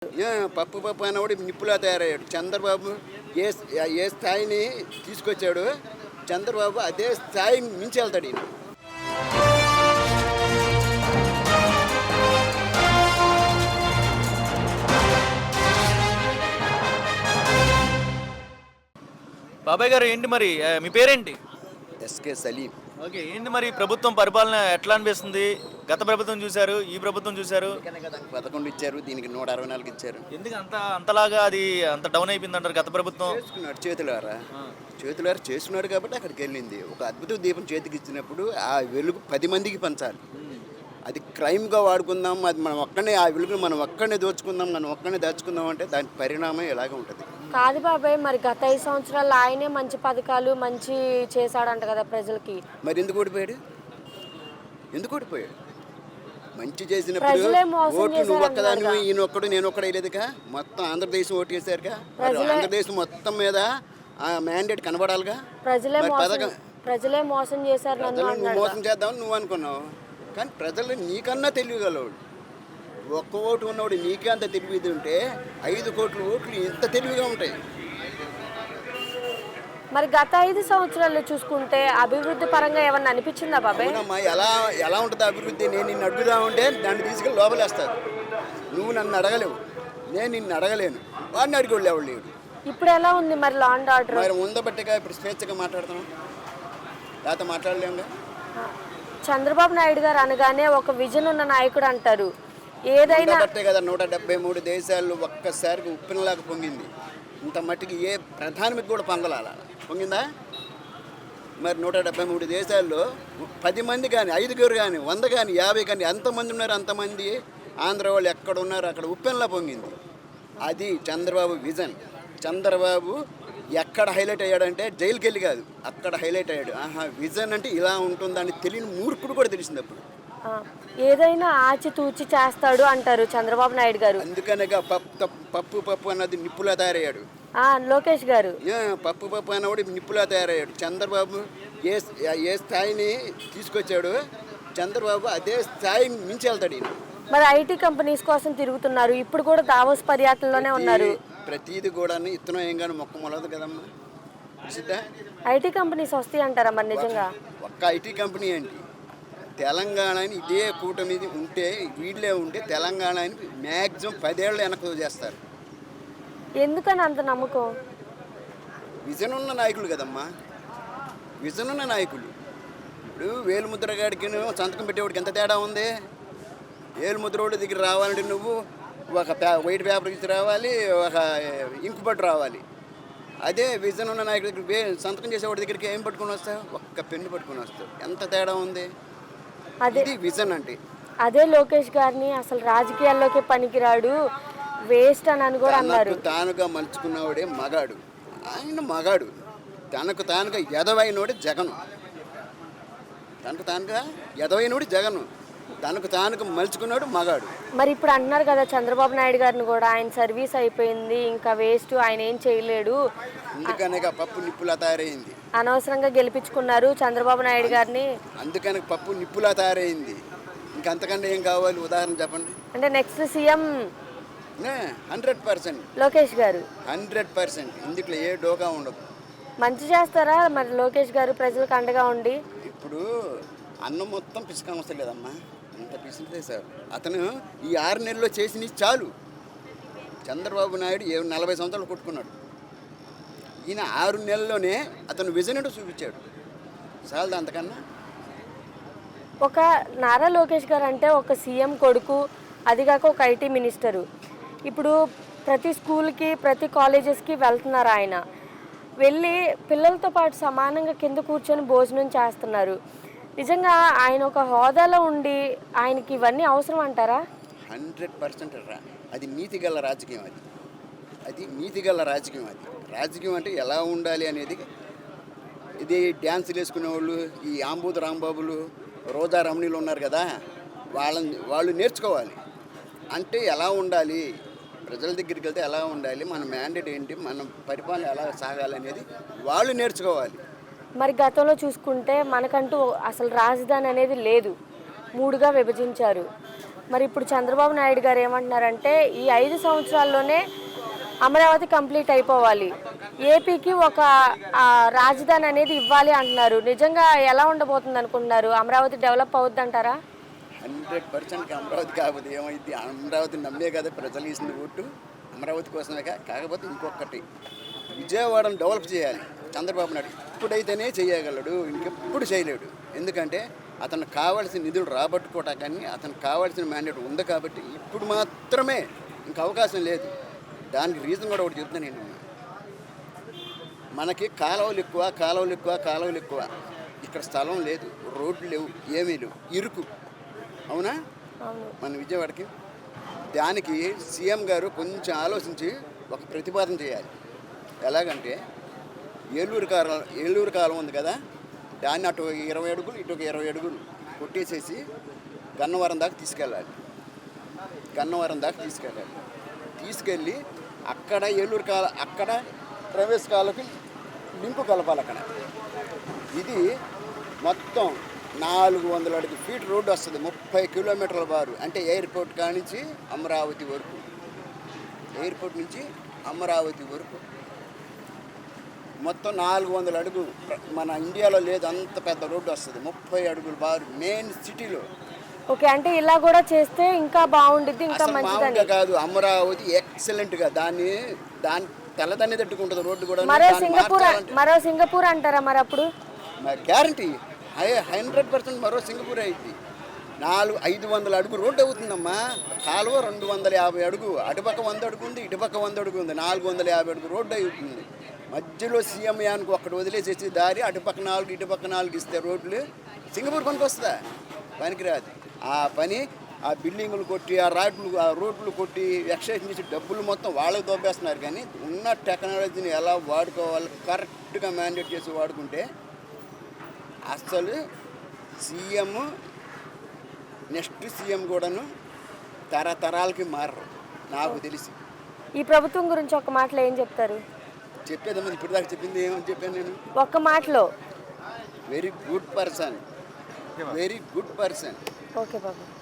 పప్పు పప్పు అన్నవాడు నిప్పులా తయారయ్యాడు. చంద్రబాబు ఏ ఏ స్థాయిని తీసుకొచ్చాడు, చంద్రబాబు అదే స్థాయిని మించి వెళ్తాడు ఈయన. బాబాయ్ గారు ఏంటి మరి మీ పేరేంటి? ఎస్కే సలీం. ఓకే, ఏంటి మరి ప్రభుత్వం పరిపాలన ఎట్లా అనిపిస్తుంది? గత ప్రభుత్వం చూశారు, ఈ ప్రభుత్వం చూశారు. 11 ఇచ్చారు, దీనికి 164 ఇచ్చారు. ఎందుకు అంతలాగా అది అంత డౌన్ అయిపోయింది అంటారు గత ప్రభుత్వం? చేసుకున్నాడు చేతులారా చేసుకున్నాడు కాబట్టి అక్కడికి వెళ్ళింది. ఒక అద్భుత దీపం చేతికి ఇచ్చినప్పుడు ఆ వెలుగు 10 మందికి పంచాలి. అది క్రైమ్గా వాడుకుందాం, అది మనం ఒక్కనే ఆ వెలుగును మనం ఒక్కనే దోచుకుందాం, మనం ఒక్కనే దాచుకుందాం అంటే దాని పరిణామం ఎలాగ ఉంటుంది. కాదు బాబాయ్, మరి గత 5 సంవత్సరాలు ఆయనే మంచి పథకాలు మంచి చేశాడంట కదా ప్రజలకి. మరి ఎందుకు ఓడిపోయాడు? మంచి చేసినప్పుడు ఓట్లు నువ్వు ఒక్కదాని ఈయన ఒక్కడు నేను ఒక్కడు వేయలేదుగా, మొత్తం ఆంధ్రదేశం ఓటు వేసారుగా. ఆంధ్రదేశం మొత్తం మీద ఆ మ్యాండేట్ కనబడాలిగా. ప్రజలే మోసం చేశారు. నువ్వు మోసం చేద్దామని నువ్వు అనుకున్నావు, కానీ ప్రజలు నీకన్నా తెలియగలవాడు. ఒక్క ఓటు ఉన్నవాడు నీకే అంత తెలివిది ఉంటే 5 కోట్ల ఓట్లు ఇంత తెలివిగా ఉంటాయి. మరి గత 5 సంవత్సరాలు చూసుకుంటే అభివృద్ధి పరంగా ఏమన్నా అనిపించిందా బాబాయ్? అవునమ్మా, ఎలా ఉంటుంది అభివృద్ధి? నేను నిన్ను అడుగుదా ఉంటే దాన్ని తీసుకెళ్ళి లోపలేస్తారు. నువ్వు నన్ను అడగలేవు, నేను నిన్ను అడగలేను, వాడిని అడిగోళ్ళు ఎవరు లేడు. ఇప్పుడు ఎలా ఉంది మరి లా అండ్ ఆర్డర్? మరి ఉందబట్టిగా ఇప్పుడు స్వేచ్ఛగా మాట్లాడుతున్నాం, లేకపోతే మాట్లాడలేముగా. చంద్రబాబు నాయుడు గారు అనగానే ఒక విజన్ ఉన్న నాయకుడు అంటారు. ఏదైనా బట్టే కదా 173 దేశాల్లో ఒక్కసారికి ఉప్పినలాగా పొంగింది. ఇంత మట్టికి ఏ ప్రధానికి కూడా పొంగిందా? మరి 173 దేశాల్లో 10 మంది కానీ 5 కానీ 100 కానీ 50 కానీ ఎంతమంది ఉన్నారు, అంతమంది ఆంధ్ర వాళ్ళు ఎక్కడ ఉన్నారు అక్కడ ఉప్పెనలా పొంగింది. అది చంద్రబాబు విజన్. చంద్రబాబు ఎక్కడ హైలైట్ అయ్యాడంటే జైలుకి వెళ్ళి కాదు, అక్కడ హైలైట్ అయ్యాడు. విజన్ అంటే ఇలా ఉంటుందని తెలియని మూర్ఖుడు కూడా తెలిసింది అప్పుడు. ఏదైనా ఆచితూచి చేస్తాడు అంటారు చంద్రబాబు నాయుడు గారు. అందుకనే పప్పు అన్నది నిప్పులా తయారయ్యాడు. లోకేష్ గారు పప్పు అన్నవాడు నిప్పులా తయారయ్యాడు. చంద్రబాబు ఏ స్థాయిని తీసుకొచ్చాడు, చంద్రబాబు అదే స్థాయిని మించి వెళ్తాడు ఈయన. మరి ఐటీ కంపెనీస్ కోసం తిరుగుతున్నారు, ఇప్పుడు కూడా దావోస్ పర్యటనలోనే ఉన్నారు. ప్రతిది కూడా ఇత్తనం ఏం కానీ మొక్క మొలదు కదమ్మా. ఐటీ కంపెనీస్ వస్తాయి అంటారా మరి నిజంగా? ఒక్క ఐటీ కంపెనీ ఏంటి, తెలంగాణని ఇదే కూటమి ఉంటే వీళ్ళే ఉంటే తెలంగాణని మ్యాక్సిమం 10 ఏళ్ళు వెనక్కి చేస్తారు. ఎందుకని అంత నమ్మకం? విజన్ ఉన్న నాయకులు కదమ్మా, విజన్ ఉన్న నాయకులు. ఇప్పుడు వేలుముద్రగాడికి సంతకం పెట్టేవాడికి ఎంత తేడా ఉంది? వేలుముద్రవాడి దగ్గర రావాలంటే నువ్వు ఒక వైట్ పేపర్ ఇచ్చి రావాలి, ఒక ఇంకు పట్టు రావాలి. అదే విజన్ ఉన్న నాయకుడి దగ్గర సంతకం చేసేవాడి దగ్గరికి ఏం పట్టుకుని వస్తావు? ఒక్క పెన్ను పట్టుకుని వస్తావు. ఎంత తేడా ఉంది? అది విజన్ అంటే. అదే లోకేష్ గారిని అసలు రాజకీయాల్లోకి పనికిరాడు, వేస్ట్ అని కూడా అన్నారు. తానుగా మలుచుకున్నవాడే మగాడు, ఆయన మగాడు. తనకు తానుగా ఎదవైనోడే జగను, తనకు తానుగా ఎదవైనోడు జగను, తనకు తానుగా మలుచుకున్నాడు మగాడు. మరి ఇప్పుడు అంటున్నారు కదా చంద్రబాబు నాయుడు గారిని కూడా, ఆయన సర్వీస్ అయిపోయింది, ఇంకా వేస్ట్, ఆయన ఏం చేయలేడు, అందుకనే పప్పు నిప్పులా తయారైంది. అనవసరంగా గెలిపించుకున్నారు చంద్రబాబు నాయుడు గారిని, అందుకని పప్పు నిప్పులా తయారైంది. ఇంకంతకంటే ఏం కావాలి? ఉదాహరణ చెప్పండి. అంటే నెక్స్ట్ సీఎం 100% లోకేష్ గారు, 100%. ఇందులో ఏ డోకా ఉండదు. మంచి చేస్తారా మరి లోకేష్ గారు ప్రజలకు అండగా ఉండి? ఇప్పుడు అన్నం మొత్తం పిసుక వస్తలేదమ్మా, అంత పిసితే సార్. అతను ఈ 6 నెలల్లో చేసిన చాలు. చంద్రబాబు నాయుడు 40 సంవత్సరాలు కొట్టుకున్నాడు, ఈయన 6 నెలల్లోనే అతను విజన్ చూపించాడు. చాలదు అంతకన్నా. ఒక నారా లోకేష్ గారు అంటే ఒక సీఎం కొడుకు, అదిగాక ఒక ఐటీ మినిస్టరు. ఇప్పుడు ప్రతి స్కూల్కి ప్రతి కాలేజెస్కి వెళ్తున్నారు ఆయన. వెళ్ళి పిల్లలతో పాటు సమానంగా కింద కూర్చొని భోజనం చేస్తున్నారు. నిజంగా ఆయన ఒక హోదాలో ఉండి ఆయనకి ఇవన్నీ అవసరం అంటారా? 100% రా. అది నీతిగల రాజకీయం. అది నీతిగల రాజకీయం. రాజకీయం అంటే ఎలా ఉండాలి అనేది. ఇది డ్యాన్సులు వేసుకునేవాళ్ళు, ఈ ఆంబూత రాంబాబులు, రోజా రమణీలు ఉన్నారు కదా, వాళ్ళు నేర్చుకోవాలి. అంటే ఎలా ఉండాలి, ప్రజల దగ్గరికి వెళ్తే ఎలా ఉండాలి, మన మ్యాండేట్ ఏంటి, మన పరిపాలన ఎలా సాగాలి అనేది వాళ్ళు నేర్చుకోవాలి. మరి గతంలో చూసుకుంటే మనకంటూ అసలు రాజధాని అనేది లేదు, 3గా విభజించారు. మరి ఇప్పుడు చంద్రబాబు నాయుడు గారు ఏమంటున్నారంటే ఈ 5 సంవత్సరాల్లోనే అమరావతి కంప్లీట్ అయిపోవాలి, ఏపీకి ఒక రాజధాని అనేది ఇవ్వాలి అంటున్నారు. నిజంగా ఎలా ఉండబోతుంది అనుకుంటున్నారు? అమరావతి డెవలప్ అవుద్ది అంటారా? 100% అమరావతి కాకపోతే ఏమైంది? అమరావతి నమ్మే కదా ప్రజలు ఇచ్చిన ఓటు, అమరావతి కోసమే. కాకపోతే ఇంకొకటి, విజయవాడను డెవలప్ చేయాలి చంద్రబాబు నాయుడు. ఇప్పుడైతేనే చేయగలడు, ఇంకెప్పుడు చేయలేడు. ఎందుకంటే అతనికి కావాల్సిన నిధులు రాబట్టుకోవటానికి అతనికి కావాల్సిన మ్యాండేట్ ఉంది కాబట్టి ఇప్పుడు మాత్రమే, ఇంకా అవకాశం లేదు. దానికి రీజన్ కూడా ఒకటి చెప్తాను నేను. మనకి కాలువలు ఎక్కువ. ఇక్కడ స్థలం లేదు, రోడ్లు లేవు, ఏమీ లేవు, ఇరుకు. అవునా? మన విజయవాడకి దానికి సీఎం గారు కొంచెం ఆలోచించి ఒక ప్రతిపాదన చేయాలి. ఎలాగంటే ఏలూరు కాలం ఉంది కదా, దాన్ని అటు 20 అడుగులు ఇటు 20 అడుగులు కొట్టేసేసి గన్నవరం దాకా తీసుకెళ్ళి అక్కడ అక్కడ ప్రవేశ కాలకి లింకు కలపాలి అక్కడ. ఇది మొత్తం 400 అడుగు ఫీట్ రోడ్డు వస్తుంది, 30 కిలోమీటర్ల బారు. అంటే ఎయిర్పోర్ట్ నుంచి అమరావతి వరకు మొత్తం 400 అడుగులు. మన ఇండియాలో లేదు అంత పెద్ద రోడ్డు వస్తుంది, 30 అడుగులు బారు మెయిన్ సిటీలో. ఓకే, అంటే ఇలా కూడా చేస్తే ఇంకా బాగుండిద్ది, ఇంకా మంచిదని కాదు. అమరావతి ఎక్సలెంట్గా దాని తెల్లదాన్ని తట్టుకుంటుంది రోడ్డు కూడా. మరో సింగపూర్ అంటారా మరి? అప్పుడు గ్యారంటీ 100% మరో సింగపూర్ అయింది. 500 అడుగు రోడ్డు అవుతుందమ్మా. కాలువ 250 అడుగు, అటుపక్క 100 అడుగు ఉంది, ఇటుపక్క 100 అడుగు ఉంది, 450 అడుగు రోడ్డు అవుతుంది. మధ్యలో సీఎం యానికి ఒక్కటి వదిలేసేసి దారి అటుపక్క 4 ఇటుపక్క 4 ఇస్తే రోడ్లు సింగపూర్ పనికి వస్తుందా? పనికిరాదు. ఆ పని ఆ బిల్డింగులు కొట్టి ఆ రోడ్లు కొట్టి ఎక్స్టెన్షన్ చేసి డబ్బులు మొత్తం వాళ్ళకి దొబ్బేస్తున్నారు. కానీ ఉన్న టెక్నాలజీని ఎలా వాడుకోవాలి కరెక్ట్గా మ్యాండేట్ చేసి వాడుకుంటే అసలు సీఎం నెక్స్ట్ సీఎం కూడాను తరతరాలకి మారరు నాకు తెలిసి. ఈ ప్రభుత్వం గురించి ఒక మాటలో ఏం చెప్తారు? చెప్పేదమ్మా ఇప్పుడు దాకా చెప్పింది ఏమని చెప్పాను నేను? ఒక్క మాటలో వెరీ గుడ్ పర్సన్. ఓకే బాబు.